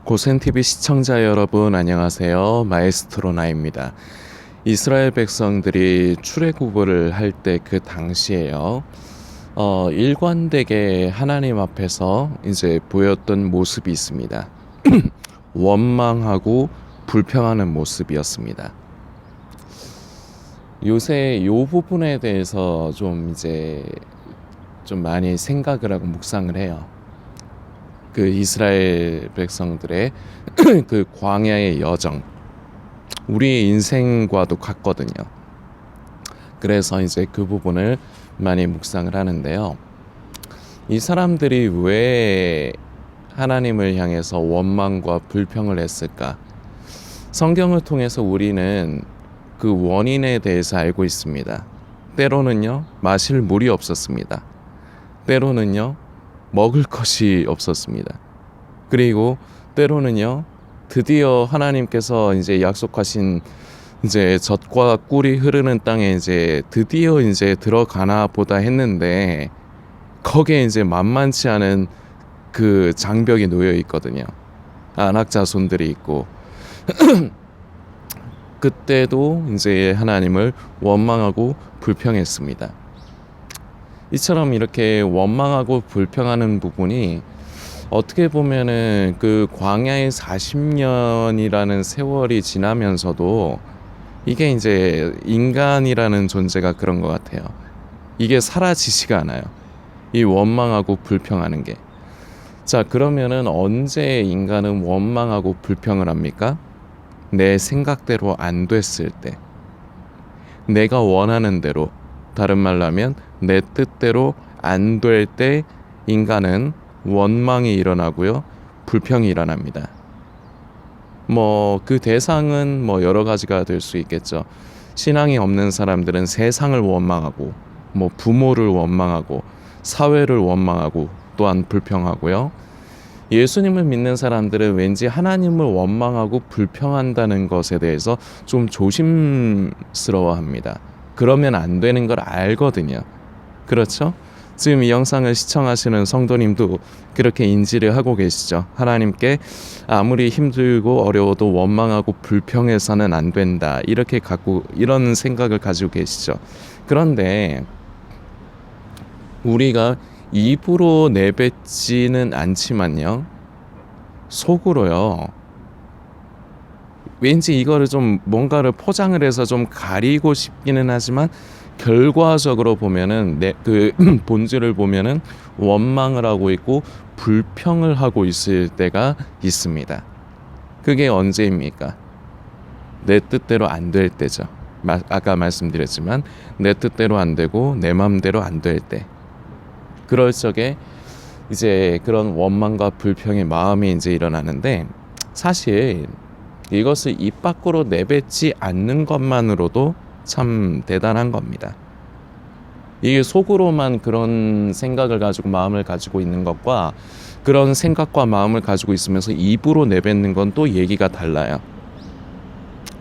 고센TV 시청자 여러분 안녕하세요. 마에스트로 나입니다. 이스라엘 백성들이 출애굽을 할 때 그 당시에요. 일관되게 하나님 앞에서 이제 보였던 모습이 있습니다. 원망하고 불평하는 모습이었습니다. 요새 이 부분에 대해서 좀 많이 생각을 하고 묵상을 해요. 그 이스라엘 백성들의 그 광야의 여정, 우리의 인생과도 같거든요. 그래서 이제 그 부분을 많이 묵상을 하는데요. 이 사람들이 왜 하나님을 향해서 원망과 불평을 했을까? 성경을 통해서 우리는 그 원인에 대해서 알고 있습니다. 때로는요, 마실 물이 없었습니다. 때로는요, 먹을 것이 없었습니다. 그리고 때로는요, 드디어 하나님께서 이제 약속하신 이제 젖과 꿀이 흐르는 땅에 이제 드디어 이제 들어가나 보다 했는데 거기에 이제 만만치 않은 그 장벽이 놓여 있거든요. 안악 자손들이 있고 그때도 이제 하나님을 원망하고 불평했습니다. 이처럼 이렇게 원망하고 불평하는 부분이 어떻게 보면은 그 광야의 40년이라는 세월이 지나면서도 이게 이제 인간이라는 존재가 그런 것 같아요. 이게 사라지지가 않아요. 이 원망하고 불평하는 게. 자, 그러면은 언제 인간은 원망하고 불평을 합니까? 내 생각대로 안 됐을 때. 내가 원하는 대로, 다른 말로 하면 내 뜻대로 안 될 때 인간은 원망이 일어나고요, 불평이 일어납니다. 그 대상은 여러 가지가 될 수 있겠죠. 신앙이 없는 사람들은 세상을 원망하고, 부모를 원망하고, 사회를 원망하고, 또한 불평하고요. 예수님을 믿는 사람들은 왠지 하나님을 원망하고 불평한다는 것에 대해서 좀 조심스러워합니다. 그러면 안 되는 걸 알거든요. 그렇죠? 지금 이 영상을 시청하시는 성도님도 그렇게 인지를 하고 계시죠. 하나님께 아무리 힘들고 어려워도 원망하고 불평해서는 안 된다, 이런 생각을 가지고 계시죠. 그런데 우리가 입으로 내뱉지는 않지만요, 속으로요, 왠지 이거를 좀 뭔가를 포장을 해서 좀 가리고 싶기는 하지만 결과적으로 보면은 그 본질을 보면은 원망을 하고 있고 불평을 하고 있을 때가 있습니다. 그게 언제입니까? 내 뜻대로 안 될 때죠. 아까 말씀드렸지만 내 뜻대로 안 되고 내 마음대로 안 될 때. 그럴 적에 이제 그런 원망과 불평의 마음이 이제 일어나는데, 사실 이것을 입 밖으로 내뱉지 않는 것만으로도 참 대단한 겁니다. 이게 속으로만 그런 생각을 가지고 마음을 가지고 있는 것과 그런 생각과 마음을 가지고 있으면서 입으로 내뱉는 건 또 얘기가 달라요.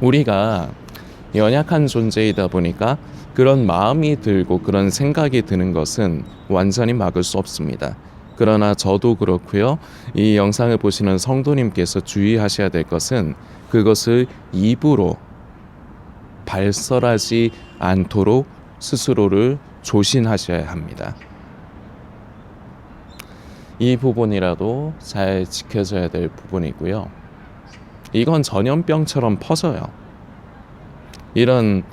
우리가 연약한 존재이다 보니까 그런 마음이 들고 그런 생각이 드는 것은 완전히 막을 수 없습니다. 그러나 저도 그렇고요, 이 영상을 보시는 성도님께서 주의하셔야 될 것은 그것을 입으로 발설하지 않도록 스스로를 조심하셔야 합니다. 이 부분이라도 잘 지켜져야 될 부분이고요. 이건 전염병처럼 퍼져요. 이런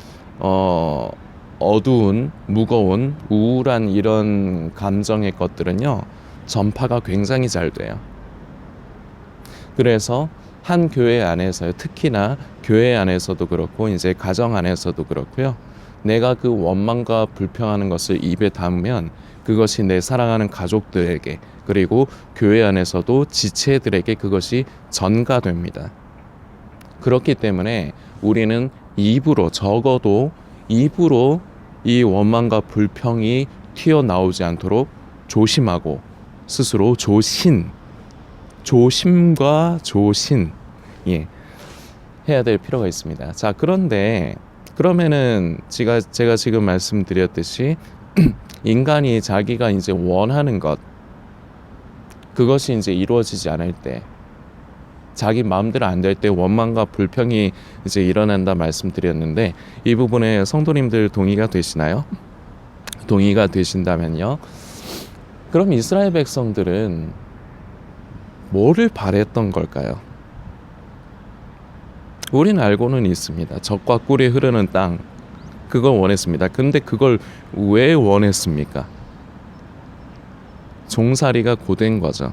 어두운, 무거운, 우울한 이런 감정의 것들은요, 전파가 굉장히 잘 돼요. 그래서 한 교회 안에서, 특히나 교회 안에서도 그렇고 이제 가정 안에서도 그렇고요, 내가 그 원망과 불평하는 것을 입에 담으면 그것이 내 사랑하는 가족들에게, 그리고 교회 안에서도 지체들에게 그것이 전가됩니다. 그렇기 때문에 우리는 적어도 입으로 이 원망과 불평이 튀어나오지 않도록 조심하고 스스로 조심과 조신, 해야 될 필요가 있습니다. 자, 그러면은 제가 지금 말씀드렸듯이 인간이 자기가 이제 원하는 것, 그것이 이제 이루어지지 않을 때, 자기 마음대로 안 될 때 원망과 불평이 이제 일어난다 말씀드렸는데, 이 부분에 성도님들 동의가 되시나요? 동의가 되신다면요, 그럼 이스라엘 백성들은 뭐를 바랬던 걸까요? 우리는 알고는 있습니다. 젖과 꿀이 흐르는 땅, 그걸 원했습니다. 근데 그걸 왜 원했습니까? 종살이가 고된 거죠.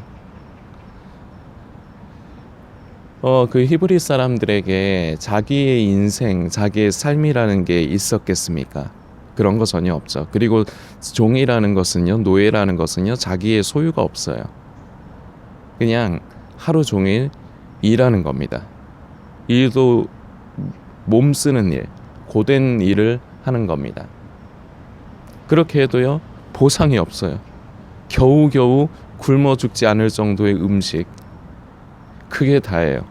그 히브리 사람들에게 자기의 인생, 자기의 삶이라는 게 있었겠습니까? 그런 거 전혀 없죠. 그리고 종이라는 것은요, 노예라는 것은요, 자기의 소유가 없어요. 그냥 하루 종일 일하는 겁니다. 일도 몸 쓰는 일, 고된 일을 하는 겁니다. 그렇게 해도요, 보상이 없어요. 겨우겨우 굶어 죽지 않을 정도의 음식, 그게 다예요.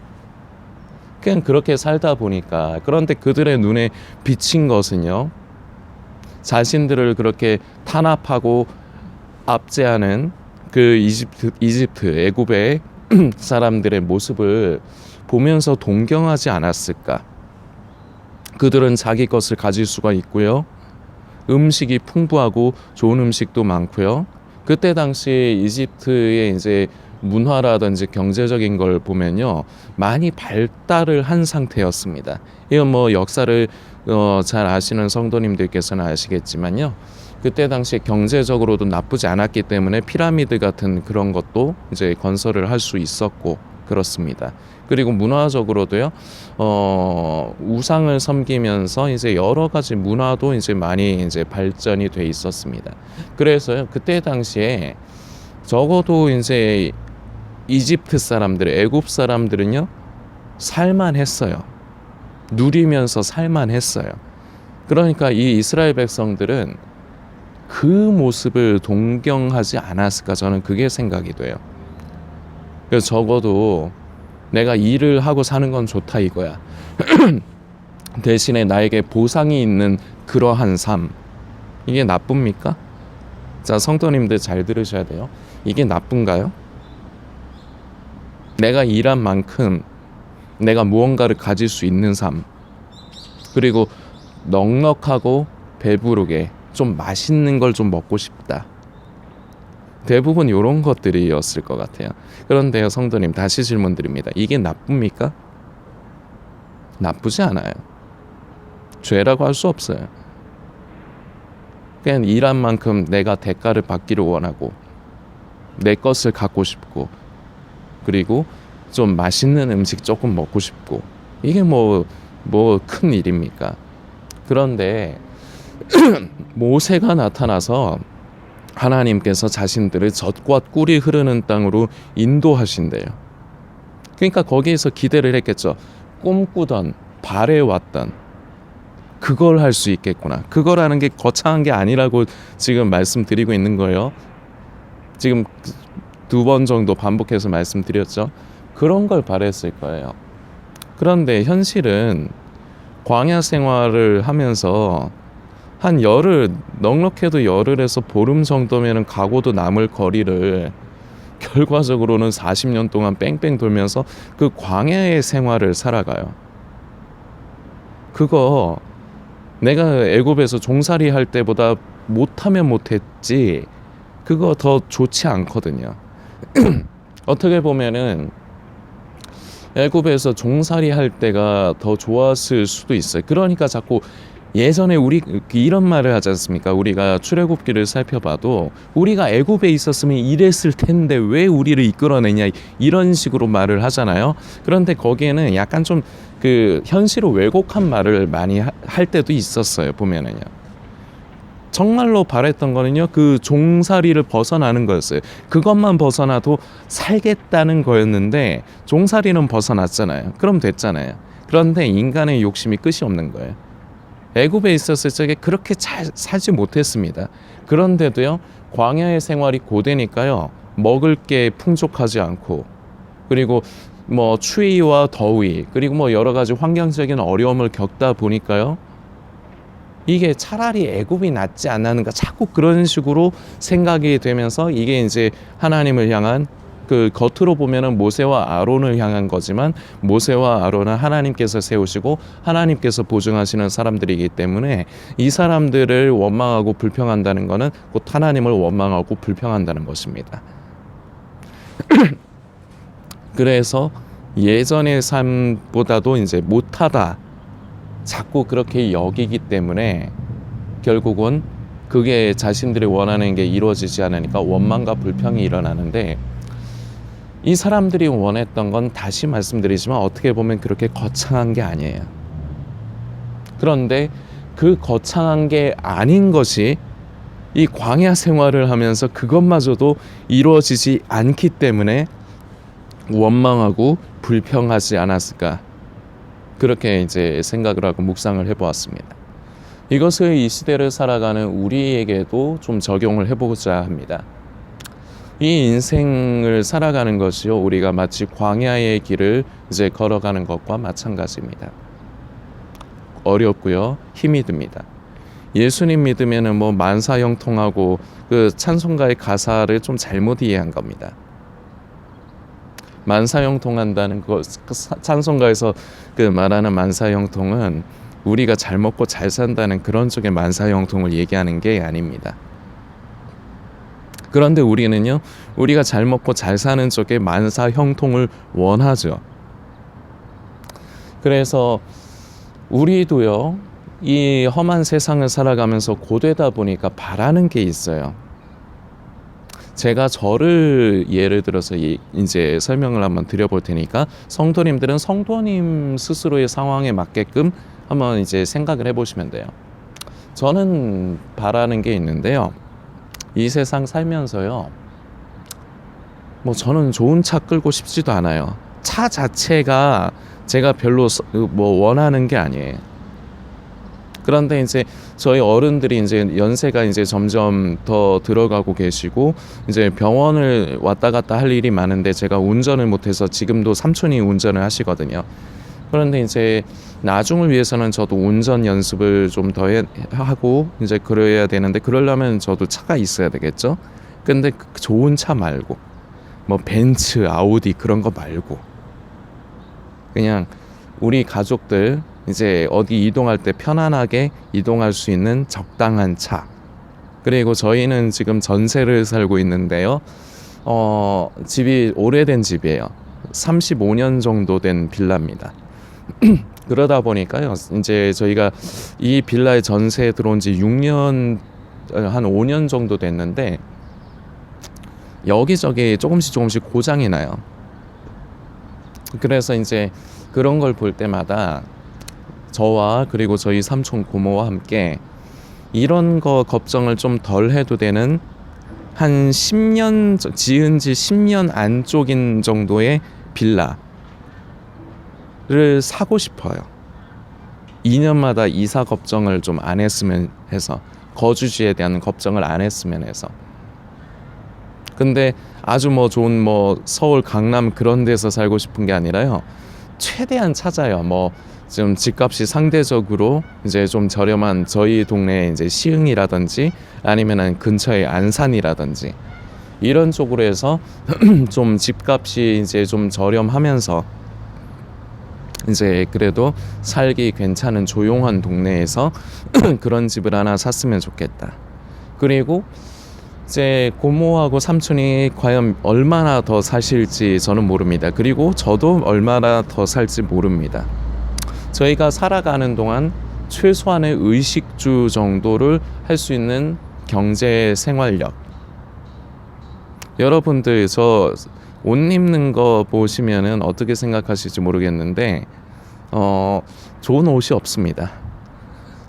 그냥 그렇게 살다 보니까, 그런데 그들의 눈에 비친 것은요, 자신들을 그렇게 탄압하고 압제하는 그 이집트 애굽의 사람들의 모습을 보면서 동경하지 않았을까? 그들은 자기 것을 가질 수가 있고요, 음식이 풍부하고 좋은 음식도 많고요. 그때 당시 이집트의 이제 문화라든지 경제적인 걸 보면요, 많이 발달을 한 상태였습니다. 이건 뭐 역사를 잘 아시는 성도님들께서는 아시겠지만요, 그때 당시 경제적으로도 나쁘지 않았기 때문에 피라미드 같은 그런 것도 이제 건설을 할 수 있었고 그렇습니다. 그리고 문화적으로도요, 우상을 섬기면서 이제 여러 가지 문화도 이제 많이 이제 발전이 돼 있었습니다. 그래서요, 그때 당시에 적어도 이제 이집트 사람들, 애굽 사람들은요, 살만했어요. 누리면서 살만했어요. 그러니까 이 이스라엘 백성들은 그 모습을 동경하지 않았을까, 저는 그게 생각이 돼요. 그래서 적어도 내가 일을 하고 사는 건 좋다 이거야. 대신에 나에게 보상이 있는 그러한 삶, 이게 나쁩니까? 자, 성도님들 잘 들으셔야 돼요. 이게 나쁜가요? 내가 일한 만큼 내가 무언가를 가질 수 있는 삶, 그리고 넉넉하고 배부르게 좀 맛있는 걸 좀 먹고 싶다, 대부분 이런 것들이었을 것 같아요. 그런데요, 성도님, 다시 질문 드립니다. 이게 나쁩니까? 나쁘지 않아요. 죄라고 할 수 없어요. 그냥 일한 만큼 내가 대가를 받기를 원하고, 내 것을 갖고 싶고, 그리고 좀 맛있는 음식 조금 먹고 싶고, 이게 뭐 큰 일입니까? 그런데 모세가 나타나서 하나님께서 자신들을 젖과 꿀이 흐르는 땅으로 인도하신대요. 그러니까 거기에서 기대를 했겠죠. 꿈꾸던, 바래왔던 그걸 할 수 있겠구나. 그거라는 게 거창한 게 아니라고 지금 말씀드리고 있는 거예요. 지금 2번 정도 반복해서 말씀드렸죠. 그런 걸 바랬을 거예요. 그런데 현실은 광야 생활을 하면서 한 열흘, 넉넉해도 열흘에서 보름 정도면은 가고도 남을 거리를 결과적으로는 40년 동안 뺑뺑 돌면서 그 광야의 생활을 살아가요. 그거 내가 애굽에서 종살이 할 때보다 못하면 못했지, 그거 더 좋지 않거든요. 어떻게 보면은 애굽에서 종살이 할 때가 더 좋았을 수도 있어요. 그러니까 자꾸 예전에 우리 이런 말을 하지 않습니까? 우리가 출애굽기를 살펴봐도 우리가 애굽에 있었으면 이랬을 텐데 왜 우리를 이끌어내냐, 이런 식으로 말을 하잖아요. 그런데 거기에는 약간 좀 그 현실을 왜곡한 말을 많이 할 때도 있었어요. 보면은요, 정말로 바랬던 거는요, 그 종살이를 벗어나는 거였어요. 그것만 벗어나도 살겠다는 거였는데 종살이는 벗어났잖아요. 그럼 됐잖아요. 그런데 인간의 욕심이 끝이 없는 거예요. 애굽에 있었을 적에 그렇게 잘 살지 못했습니다. 그런데도요, 광야의 생활이 고되니까요, 먹을 게 풍족하지 않고, 그리고 뭐 추위와 더위, 그리고 뭐 여러 가지 환경적인 어려움을 겪다 보니까요, 이게 차라리 애굽이 낫지 않았는가, 자꾸 그런 식으로 생각이 되면서 이게 이제 하나님을 향한 그 겉으로 보면은 모세와 아론을 향한 거지만 모세와 아론은 하나님께서 세우시고 하나님께서 보증하시는 사람들이기 때문에 이 사람들을 원망하고 불평한다는 것은 곧 하나님을 원망하고 불평한다는 것입니다. 그래서 예전의 삶보다도 이제 못하다 자꾸 그렇게 여기기 때문에 결국은 그게 자신들이 원하는 게 이루어지지 않으니까 원망과 불평이 일어나는데, 이 사람들이 원했던 건 다시 말씀드리지만 어떻게 보면 그렇게 거창한 게 아니에요. 그런데 그 거창한 게 아닌 것이 이 광야 생활을 하면서 그것마저도 이루어지지 않기 때문에 원망하고 불평하지 않았을까, 그렇게 이제 생각을 하고 묵상을 해보았습니다. 이것을 이 시대를 살아가는 우리에게도 좀 적용을 해보고자 합니다. 이 인생을 살아가는 것이요, 우리가 마치 광야의 길을 이제 걸어가는 것과 마찬가지입니다. 어렵고요, 힘이 듭니다. 예수님 믿으면은 뭐 만사형통하고 그 찬송가의 가사를 좀 잘못 이해한 겁니다. 만사형통한다는 거, 찬송가에서 그 말하는 만사형통은 우리가 잘 먹고 잘 산다는 그런 쪽의 만사형통을 얘기하는 게 아닙니다. 그런데 우리는요, 우리가 잘 먹고 잘 사는 쪽의 만사형통을 원하죠. 그래서 우리도요, 이 험한 세상을 살아가면서 고되다 보니까 바라는 게 있어요. 제가 저를 예를 들어서 이제 설명을 한번 드려볼 테니까, 성도님들은 성도님 스스로의 상황에 맞게끔 한번 이제 생각을 해보시면 돼요. 저는 바라는 게 있는데요, 이 세상 살면서요, 뭐 저는 좋은 차 끌고 싶지도 않아요. 차 자체가 제가 별로 뭐 원하는 게 아니에요. 그런데 이제 저희 어른들이 이제 연세가 이제 점점 더 들어가고 계시고 이제 병원을 왔다 갔다 할 일이 많은데 제가 운전을 못해서 지금도 삼촌이 운전을 하시거든요. 그런데 이제 나중을 위해서는 저도 운전 연습을 좀 더 하고 이제 그래야 되는데, 그러려면 저도 차가 있어야 되겠죠. 근데 좋은 차 말고 뭐 벤츠, 아우디 그런 거 말고 그냥 우리 가족들 이제 어디 이동할 때 편안하게 이동할 수 있는 적당한 차. 그리고 저희는 지금 전세를 살고 있는데요, 집이 오래된 집이에요. 35년 정도 된 빌라입니다. 그러다 보니까요, 이제 저희가 이 빌라에 전세에 들어온 지 6년, 한 5년 정도 됐는데 여기저기 조금씩 고장이 나요. 그래서 이제 그런 걸 볼 때마다 저와 그리고 저희 삼촌 고모와 함께 이런 거 걱정을 좀 덜 해도 되는 한 10년, 지은 지 10년 안쪽인 정도의 빌라를 사고 싶어요. 2년마다 이사 걱정을 좀 안 했으면 해서, 거주지에 대한 걱정을 안 했으면 해서. 근데 아주 뭐 좋은 뭐 서울 강남 그런 데서 살고 싶은 게 아니라요, 최대한 찾아요. 뭐 지금 집값이 상대적으로 이제 좀 저렴한 저희 동네 이제 시흥이라든지 아니면은 근처의 안산이라든지 이런 쪽으로 해서 좀 집값이 이제 좀 저렴하면서 이제 그래도 살기 괜찮은 조용한 동네에서 그런 집을 하나 샀으면 좋겠다. 그리고 이제 고모하고 삼촌이 과연 얼마나 더 사실지 저는 모릅니다. 그리고 저도 얼마나 더 살지 모릅니다. 저희가 살아가는 동안 최소한의 의식주 정도를 할 수 있는 경제 생활력. 여러분들 저 옷 입는 거 보시면은 어떻게 생각하실지 모르겠는데 좋은 옷이 없습니다.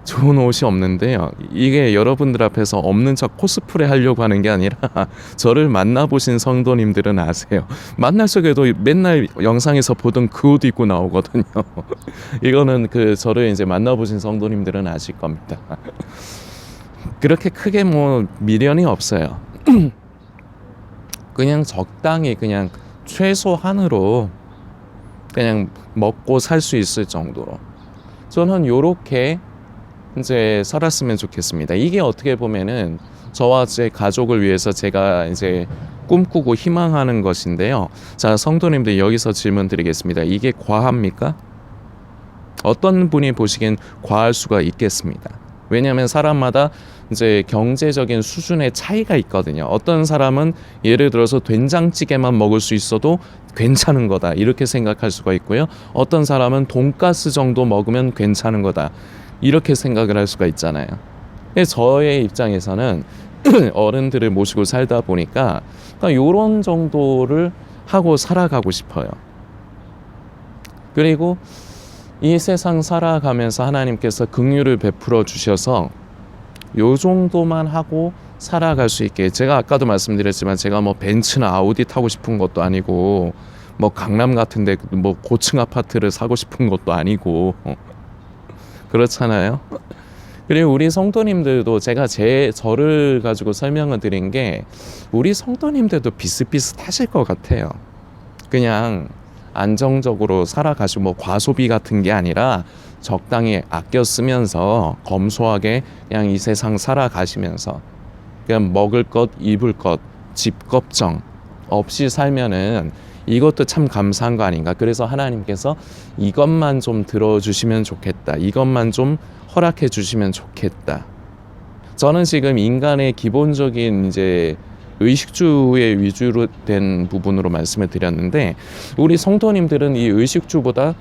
좋은 옷이 없는데요, 이게 여러분들 앞에서 없는 척 코스프레 하려고 하는 게 아니라 저를 만나보신 성도님들은 아세요. 만날 적에도 맨날 영상에서 보던 그 옷 입고 나오거든요. 이거는 그 저를 이제 만나보신 성도님들은 아실 겁니다. 그렇게 크게 뭐 미련이 없어요. 그냥 적당히 그냥 최소한으로 그냥 먹고 살 수 있을 정도로 저는 요렇게 이제 살았으면 좋겠습니다. 이게 어떻게 보면은 저와 제 가족을 위해서 제가 이제 꿈꾸고 희망하는 것인데요. 자, 성도님들 여기서 질문 드리겠습니다. 이게 과합니까? 어떤 분이 보시기엔 과할 수가 있겠습니다. 왜냐하면 사람마다 이제 경제적인 수준의 차이가 있거든요. 어떤 사람은 예를 들어서 된장찌개만 먹을 수 있어도 괜찮은 거다 이렇게 생각할 수가 있고요. 어떤 사람은 돈가스 정도 먹으면 괜찮은 거다 이렇게 생각을 할 수가 있잖아요. 저의 입장에서는 어른들을 모시고 살다 보니까 이런 정도를 하고 살아가고 싶어요. 그리고 이 세상 살아가면서 하나님께서 긍휼을 베풀어 주셔서 요 정도만 하고 살아갈 수 있게, 제가 아까도 말씀드렸지만 제가 뭐 벤츠나 아우디 타고 싶은 것도 아니고 뭐 강남 같은데 뭐 고층 아파트를 사고 싶은 것도 아니고 그렇잖아요. 그리고 우리 성도님들도 제가 저를 가지고 설명을 드린 게 우리 성도님들도 비슷비슷하실 것 같아요. 그냥 안정적으로 살아가시고 뭐 과소비 같은 게 아니라 적당히 아껴 쓰면서 검소하게 그냥 이 세상 살아가시면서 그냥 먹을 것, 입을 것, 집 걱정 없이 살면은 이것도 참 감사한 거 아닌가. 그래서 하나님께서 이것만 좀 들어주시면 좋겠다. 이것만 좀 허락해 주시면 좋겠다. 저는 지금 인간의 기본적인 이제 의식주의 위주로 된 부분으로 말씀을 드렸는데, 우리 성도님들은 이 의식주보다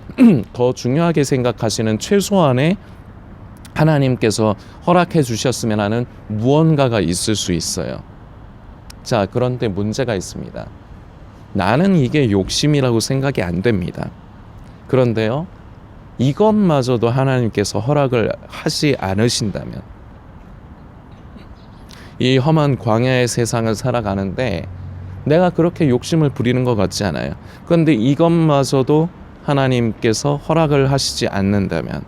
더 중요하게 생각하시는 최소한의 하나님께서 허락해 주셨으면 하는 무언가가 있을 수 있어요. 자, 그런데 문제가 있습니다. 나는 이게 욕심이라고 생각이 안 됩니다. 그런데요, 이것마저도 하나님께서 허락을 하지 않으신다면, 이 험한 광야의 세상을 살아가는데 내가 그렇게 욕심을 부리는 것 같지 않아요. 그런데 이것마저도 하나님께서 허락을 하시지 않는다면,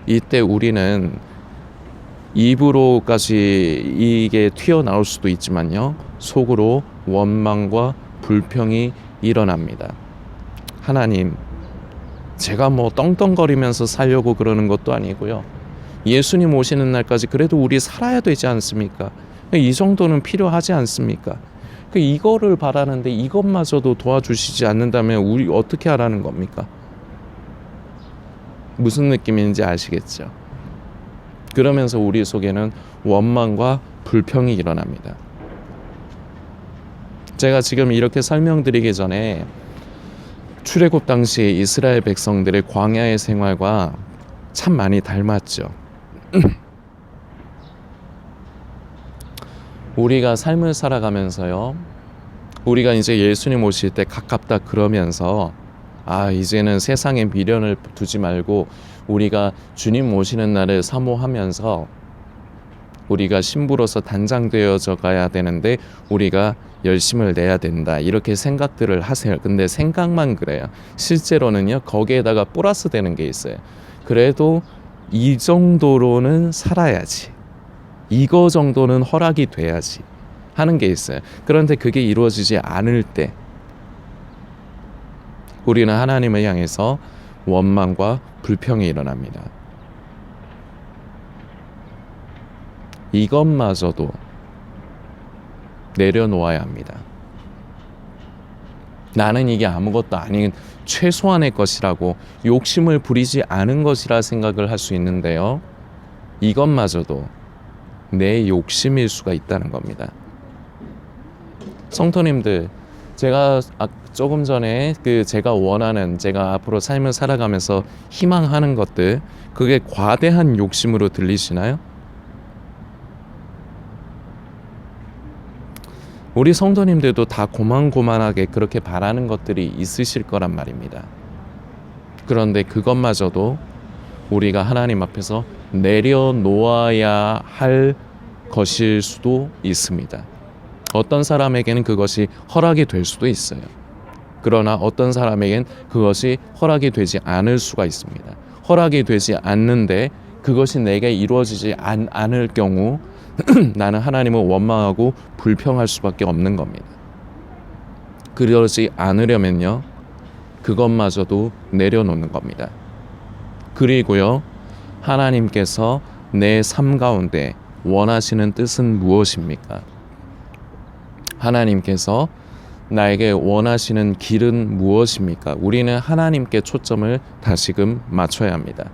이때 우리는 입으로까지 이게 튀어나올 수도 있지만요, 속으로 원망과 불평이 일어납니다. 하나님, 제가 뭐 떵떵거리면서 살려고 그러는 것도 아니고요, 예수님 오시는 날까지 그래도 우리 살아야 되지 않습니까? 이 정도는 필요하지 않습니까? 이거를 바라는데 이것마저도 도와주시지 않는다면 우리 어떻게 하라는 겁니까? 무슨 느낌인지 아시겠죠? 그러면서 우리 속에는 원망과 불평이 일어납니다. 제가 지금 이렇게 설명드리기 전에 출애굽 당시 이스라엘 백성들의 광야의 생활과 참 많이 닮았죠. 우리가 삶을 살아가면서요, 우리가 이제 예수님 오실 때 가깝다 그러면서 이제는 세상에 미련을 두지 말고 우리가 주님 오시는 날을 사모하면서 우리가 신부로서 단장되어져 가야 되는데 우리가 열심을 내야 된다, 이렇게 생각들을 하세요. 근데 생각만 그래요. 실제로는요, 거기에다가 플러스 되는 게 있어요. 그래도 이 정도로는 살아야지, 이거 정도는 허락이 돼야지 하는 게 있어요. 그런데 그게 이루어지지 않을 때 우리는 하나님을 향해서 원망과 불평이 일어납니다. 이것마저도 내려놓아야 합니다. 나는 이게 아무것도 아닌 최소한의 것이라고 욕심을 부리지 않은 것이라 생각을 할 수 있는데요, 이것마저도 내 욕심일 수가 있다는 겁니다. 성도님들, 제가 조금 전에 제가 원하는, 제가 앞으로 삶을 살아가면서 희망하는 것들, 그게 과대한 욕심으로 들리시나요? 우리 성도님들도 다 고만고만하게 그렇게 바라는 것들이 있으실 거란 말입니다. 그런데 그것마저도 우리가 하나님 앞에서 내려놓아야 할 것일 수도 있습니다. 어떤 사람에게는 그것이 허락이 될 수도 있어요. 그러나 어떤 사람에겐 그것이 허락이 되지 않을 수가 있습니다. 허락이 되지 않는데 그것이 내게 이루어지지 않을 경우 나는 하나님을 원망하고 불평할 수밖에 없는 겁니다. 그러지 않으려면요, 그것마저도 내려놓는 겁니다. 그리고요, 하나님께서 내 삶 가운데 원하시는 뜻은 무엇입니까? 하나님께서 나에게 원하시는 길은 무엇입니까? 우리는 하나님께 초점을 다시금 맞춰야 합니다.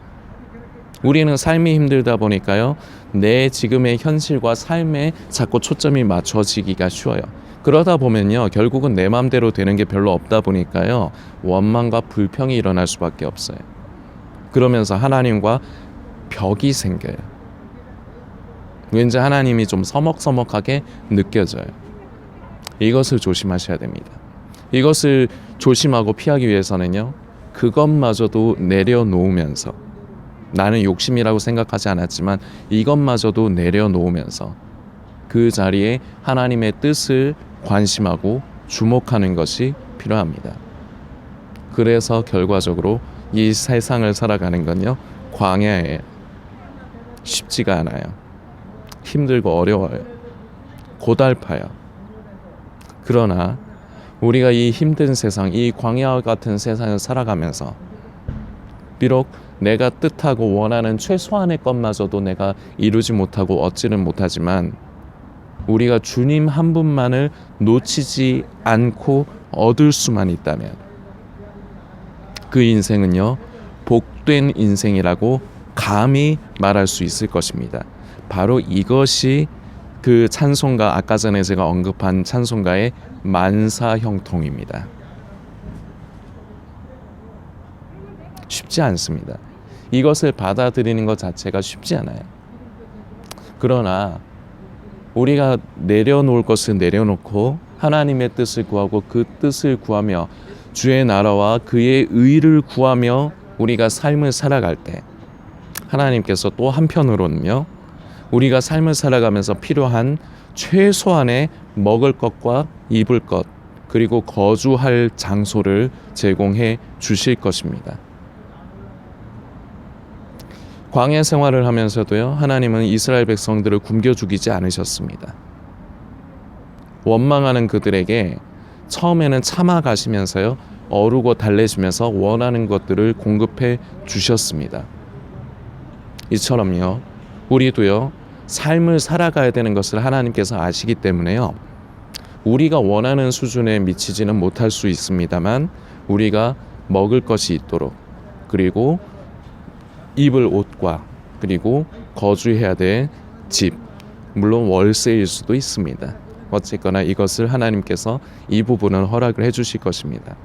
우리는 삶이 힘들다 보니까요, 내 지금의 현실과 삶에 자꾸 초점이 맞춰지기가 쉬워요. 그러다 보면요, 결국은 내 마음대로 되는 게 별로 없다 보니까요, 원망과 불평이 일어날 수밖에 없어요. 그러면서 하나님과 벽이 생겨요. 왠지 하나님이 좀 서먹서먹하게 느껴져요. 이것을 조심하셔야 됩니다. 이것을 조심하고 피하기 위해서는요, 그것마저도 내려놓으면서, 나는 욕심이라고 생각하지 않았지만 이것마저도 내려놓으면서 그 자리에 하나님의 뜻을 관심하고 주목하는 것이 필요합니다. 그래서 결과적으로 이 세상을 살아가는 건요, 광야예요. 쉽지가 않아요. 힘들고 어려워요. 고달파요. 그러나 우리가 이 힘든 세상, 이 광야 같은 세상을 살아가면서 비록 내가 뜻하고 원하는 최소한의 것마저도 내가 이루지 못하고 얻지는 못하지만, 우리가 주님 한 분만을 놓치지 않고 얻을 수만 있다면 그 인생은요, 복된 인생이라고 감히 말할 수 있을 것입니다. 바로 이것이 그 찬송가, 아까 전에 제가 언급한 찬송가의 만사형통입니다. 쉽지 않습니다. 이것을 받아들이는 것 자체가 쉽지 않아요. 그러나 우리가 내려놓을 것을 내려놓고 하나님의 뜻을 구하고 그 뜻을 구하며 주의 나라와 그의 의를 구하며 우리가 삶을 살아갈 때, 하나님께서 또 한편으로는요, 우리가 삶을 살아가면서 필요한 최소한의 먹을 것과 입을 것, 그리고 거주할 장소를 제공해 주실 것입니다. 광야 생활을 하면서도요, 하나님은 이스라엘 백성들을 굶겨 죽이지 않으셨습니다. 원망하는 그들에게 처음에는 참아 가시면서요, 어루고 달래주면서 원하는 것들을 공급해 주셨습니다. 이처럼요, 우리도요, 삶을 살아가야 되는 것을 하나님께서 아시기 때문에요, 우리가 원하는 수준에 미치지는 못할 수 있습니다만 우리가 먹을 것이 있도록, 그리고 입을 옷과, 그리고 거주해야 될 집, 물론 월세일 수도 있습니다. 어쨌거나 이것을 하나님께서 이 부분을 허락을 해주실 것입니다.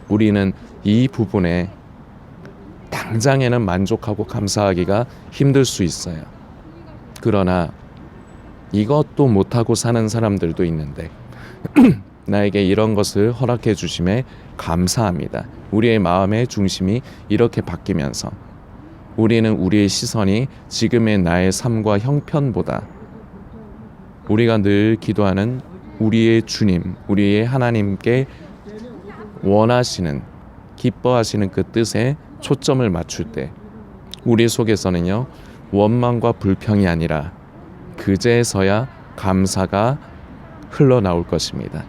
우리는 이 부분에 당장에는 만족하고 감사하기가 힘들 수 있어요. 그러나 이것도 못하고 사는 사람들도 있는데 나에게 이런 것을 허락해 주심에 감사합니다. 우리의 마음의 중심이 이렇게 바뀌면서 우리는 우리의 시선이 지금의 나의 삶과 형편보다 우리가 늘 기도하는 우리의 주님, 우리의 하나님께 원하시는, 기뻐하시는 그 뜻에 초점을 맞출 때 우리 속에서는요, 원망과 불평이 아니라 그제서야 감사가 흘러나올 것입니다.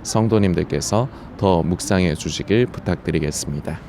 성도님들께서 더 묵상해 주시길 부탁드리겠습니다.